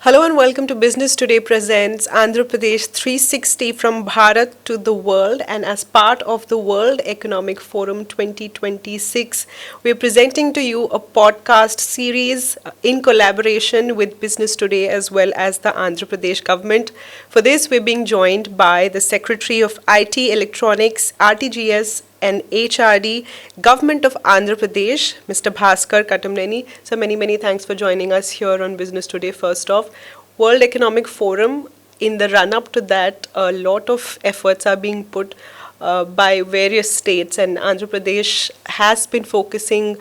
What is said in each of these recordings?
Hello and welcome to Business Today presents Andhra Pradesh 360 from Bharat to the world, and as part of the World Economic Forum 2026 we're presenting to you a podcast series in collaboration with Business Today as well as the Andhra Pradesh government. For this we're being joined by the Secretary of IT Electronics RTGS and HRD, Government of Andhra Pradesh, Mr. Bhaskar Katamneni. So many thanks for joining us here on Business Today. First off, World Economic Forum, in the run-up to that, a lot of efforts are being put by various states, and Andhra Pradesh has been focusing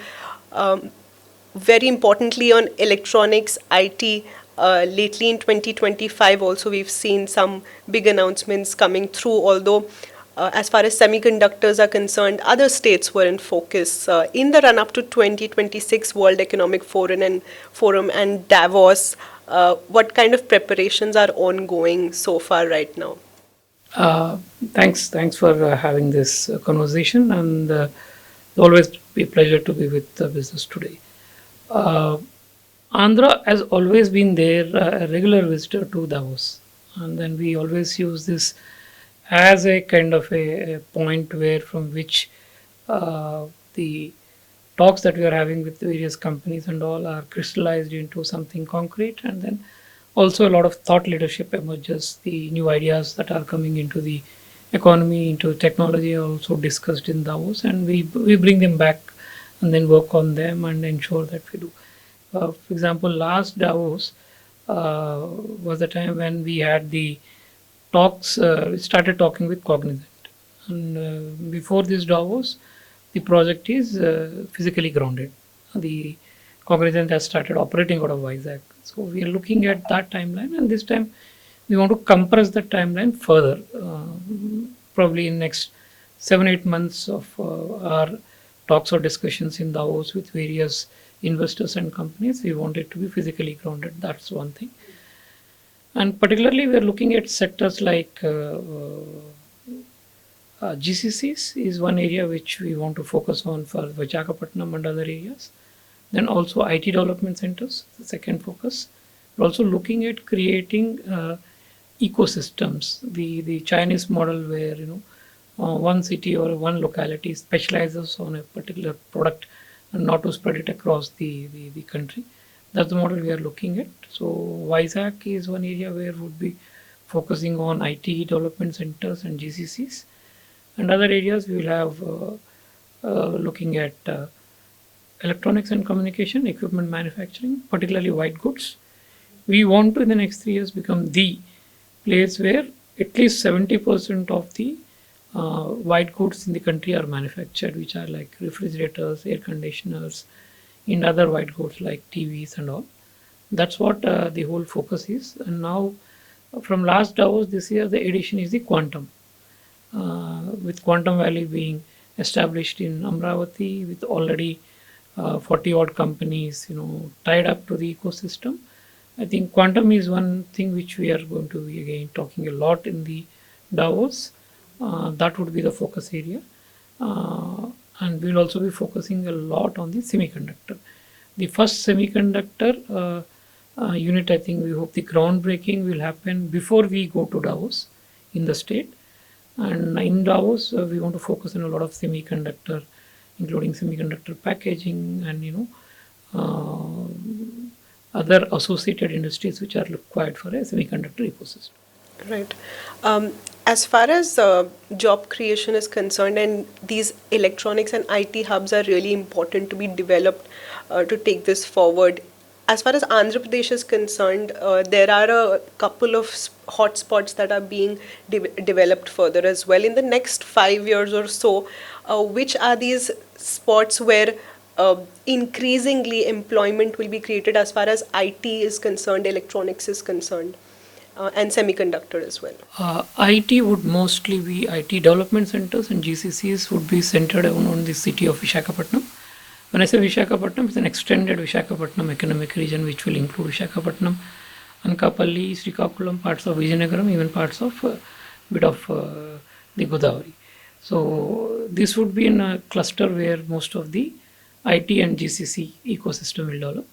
very importantly on electronics, IT. Lately in 2025 also we've seen some big announcements coming through, although as far as semiconductors are concerned, other states were in focus. In the run-up to 2026 World Economic Forum and Davos, what kind of preparations are ongoing so far right now? Uh, thanks for having this conversation, and always be a pleasure to be with Business Today. Uh, Andhra has always been there, a regular visitor to Davos, and then we always use this as a kind of a point where from which the talks that we are having with various companies and all are crystallized into something concrete, and then also a lot of thought leadership emerges. The new ideas that are coming into the economy, into technology, are also discussed in Davos, and we bring them back and then work on them and ensure that we do. For example, last Davos was the time when we had the talks. We started talking with Cognizant, and before this Davos, the project is physically grounded. The Cognizant has started operating out of Vizag. So we are looking at that timeline, and this time we want to compress the timeline further. Probably in next 7-8 months of our talks or discussions in Davos with various investors and companies, we want it to be physically grounded. That's one thing. And particularly, we are looking at sectors like GCCs is one area which we want to focus on for Visakhapatnam and other areas. Then also IT development centers, the second focus. We're also looking at creating ecosystems. The Chinese model where one city or one locality specializes on a particular product and not to spread it across the country. That's the model we are looking at. So Vizag is one area where we'll be focusing on IT development centers and GCCs. And other areas we will have looking at electronics and communication, equipment manufacturing, particularly white goods. We want to in the next 3 years become the place where at least 70% of the white goods in the country are manufactured, which are like refrigerators, air conditioners, and other white goods like TVs and all. That's what the whole focus is. And now, from last Davos this year, the addition is the quantum. With Quantum Valley being established in Amravati, with already 40 odd companies, tied up to the ecosystem. I think quantum is one thing which we are going to be again talking a lot in the Davos. That would be the focus area. And we'll also be focusing a lot on the semiconductor. The first semiconductor unit, I think we hope the groundbreaking will happen before we go to Davos in the state. And in Davos, we want to focus on a lot of semiconductor, including semiconductor packaging and other associated industries which are required for a semiconductor ecosystem. Right. As far as job creation is concerned, and these electronics and IT hubs are really important to be developed to take this forward. As far as Andhra Pradesh is concerned, there are a couple of hotspots that are being developed further as well. In the next 5 years or so, which are these spots where increasingly employment will be created as far as IT is concerned, electronics is concerned, and semiconductor as well? IT would mostly be IT development centers, and GCCs would be centered on the city of Visakhapatnam. When I say Visakhapatnam, it's an extended Visakhapatnam economic region which will include Visakhapatnam, Ankappalli, Srikakulam, parts of Vizianagaram, even parts of bit of the Godavari. So this would be in a cluster where most of the IT and GCC ecosystem will develop.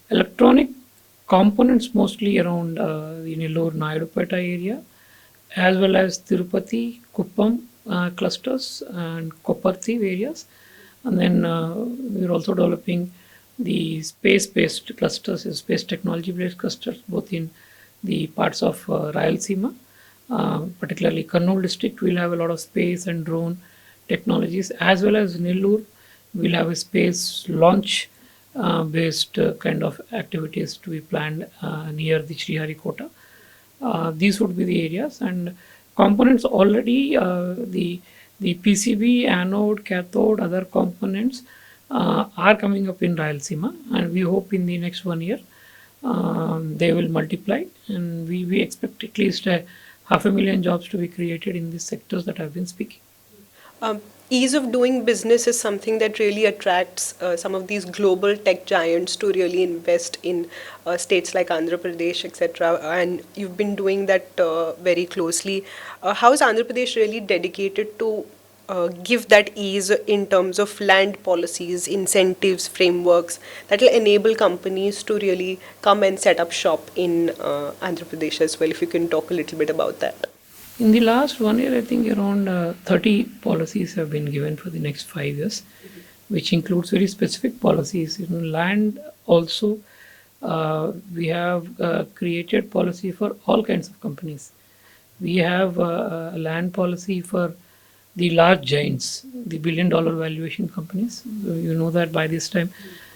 Electronic Components mostly around the Nellore Nayadupeta area, as well as Tirupati, Kuppam clusters and Kopparthi areas. And then we're also developing the space-based clusters, space technology-based clusters, both in the parts of Rayalaseema, particularly Kurnool district. We'll have a lot of space and drone technologies, as well as Nellore. We'll have a space launch based kind of activities to be planned near the Sriharikota. These would be the areas, and components already the PCB, anode, cathode, other components are coming up in Rayalaseema, and we hope in the next 1 year they will multiply, and we expect at least 500,000 jobs to be created in these sectors that I've been speaking. Um, Ease of doing business is something that really attracts some of these global tech giants to really invest in states like Andhra Pradesh, etc. And you've been doing that very closely. How is Andhra Pradesh really dedicated to give that ease in terms of land policies, incentives, frameworks that will enable companies to really come and set up shop in Andhra Pradesh as well? If you can talk a little bit about that. In the last 1 year, I think around 30 policies have been given for the next 5 years, which includes very specific policies. In land also, we have created policy for all kinds of companies. We have a land policy for the large giants, the billion-dollar valuation companies. You know that by this time,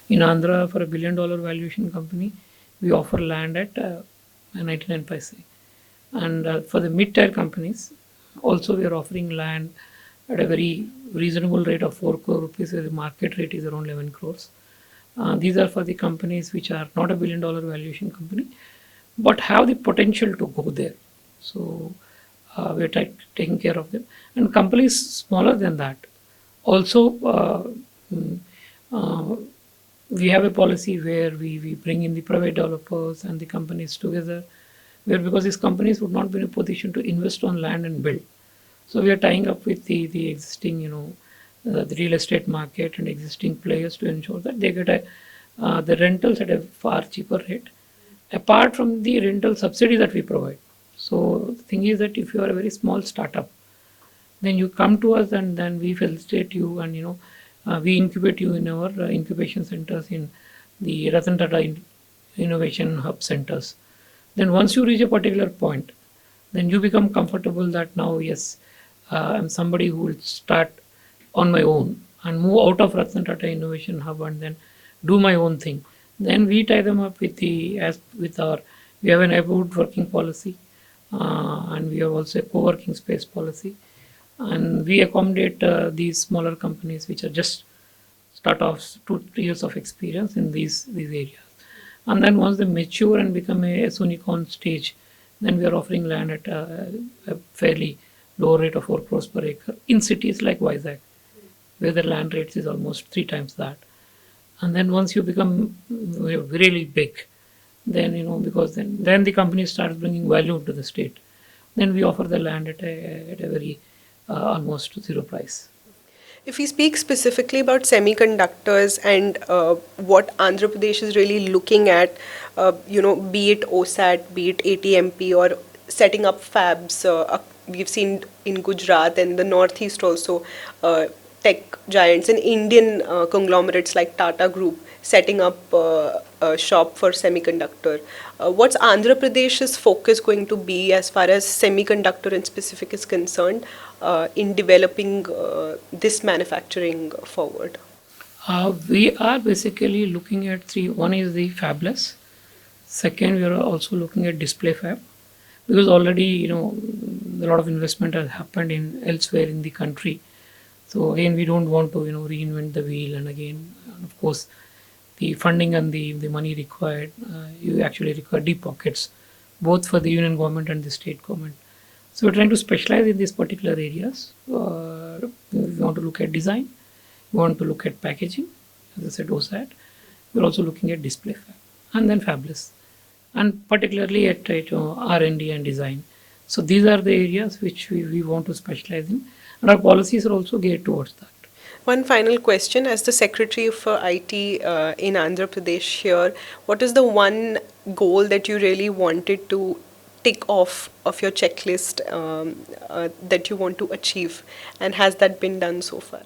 in Andhra, for a billion-dollar valuation company, we offer land at 99 paise. And for the mid-tier companies, also we are offering land at a very reasonable rate of 4 crore rupees, where the market rate is around 11 crores. These are for the companies which are not a billion-dollar valuation company, but have the potential to go there. So we are taking care of them. And companies smaller than that, also we have a policy where we bring in the private developers and the companies together, where because these companies would not be in a position to invest on land and build. So we are tying up with the existing, the real estate market and existing players to ensure that they get the rentals at a far cheaper rate, apart from the rental subsidy that we provide. So the thing is that if you are a very small startup, then you come to us and then we facilitate you, and we incubate you in our incubation centers in the Ratan Tata Innovation Hub centers. Then once you reach a particular point, then you become comfortable that now, yes, I'm somebody who will start on my own and move out of Ratan Tata Innovation Hub and then do my own thing. Then we tie them up with we have an neighborhood working policy, and we have also a co-working space policy, and we accommodate these smaller companies which are just start off 2-3 years of experience in these areas. And then once they mature and become a unicorn stage, then we are offering land at a fairly low rate of 4 crores per acre in cities like Vizag, where the land rates is almost 3 times that. And then once you become really big, then because then the company starts bringing value to the state. Then we offer the land at a very almost zero price. If we speak specifically about semiconductors and what Andhra Pradesh is really looking at, be it OSAT, be it ATMP, or setting up fabs, we've seen in Gujarat and the Northeast also, tech giants and Indian conglomerates like Tata Group setting up a shop for semiconductor. What's Andhra Pradesh's focus going to be as far as semiconductor in specific is concerned in developing this manufacturing forward? We are basically looking at 3. One is the fabless. Second, we are also looking at display fab, because already a lot of investment has happened in elsewhere in the country. So again, we don't want to reinvent the wheel, and again, of course, the funding and the money required, you actually require deep pockets, both for the union government and the state government. So we're trying to specialize in these particular areas. We want to look at design, we want to look at packaging, as I said, OSAT. We're also looking at display fab, and then fabless, and particularly at R&D and design. So these are the areas which we want to specialize in, and our policies are also geared towards that. One final question. As the Secretary for IT in Andhra Pradesh here, what is the one goal that you really wanted to tick off of your checklist that you want to achieve, and has that been done so far?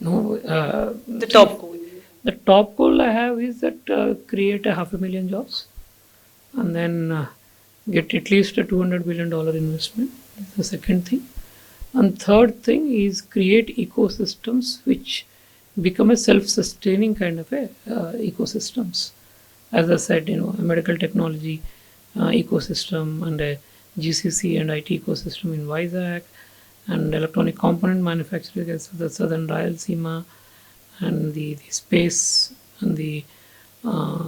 No, The top goal. the top goal I have is that create a 500,000 jobs, and then get at least a $200 billion investment. That's the second thing. And third thing is create ecosystems which become a self-sustaining kind of a ecosystems. As I said, a medical technology ecosystem, and a GCC and IT ecosystem in Vizag, and electronic component manufacturing as the southern Rayalaseema, and the space and the uh,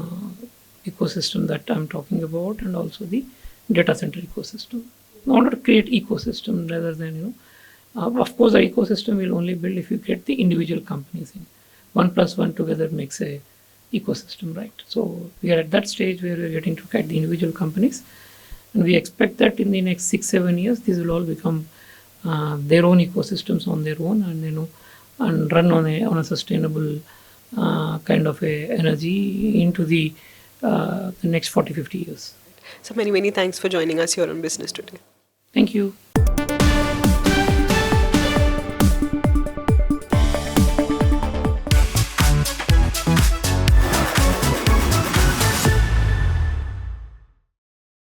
ecosystem that I'm talking about, and also the data center ecosystem. I want to create ecosystem rather than, of course, the ecosystem will only build if you get the individual companies in. 1+1 together makes a ecosystem, right? So we are at that stage where we are getting to get the individual companies, and we expect that in the next 6-7 years, these will all become their own ecosystems on their own, and and run on a sustainable kind of a energy into the next 40-50 years. So many thanks for joining us here on Business Today. Thank you.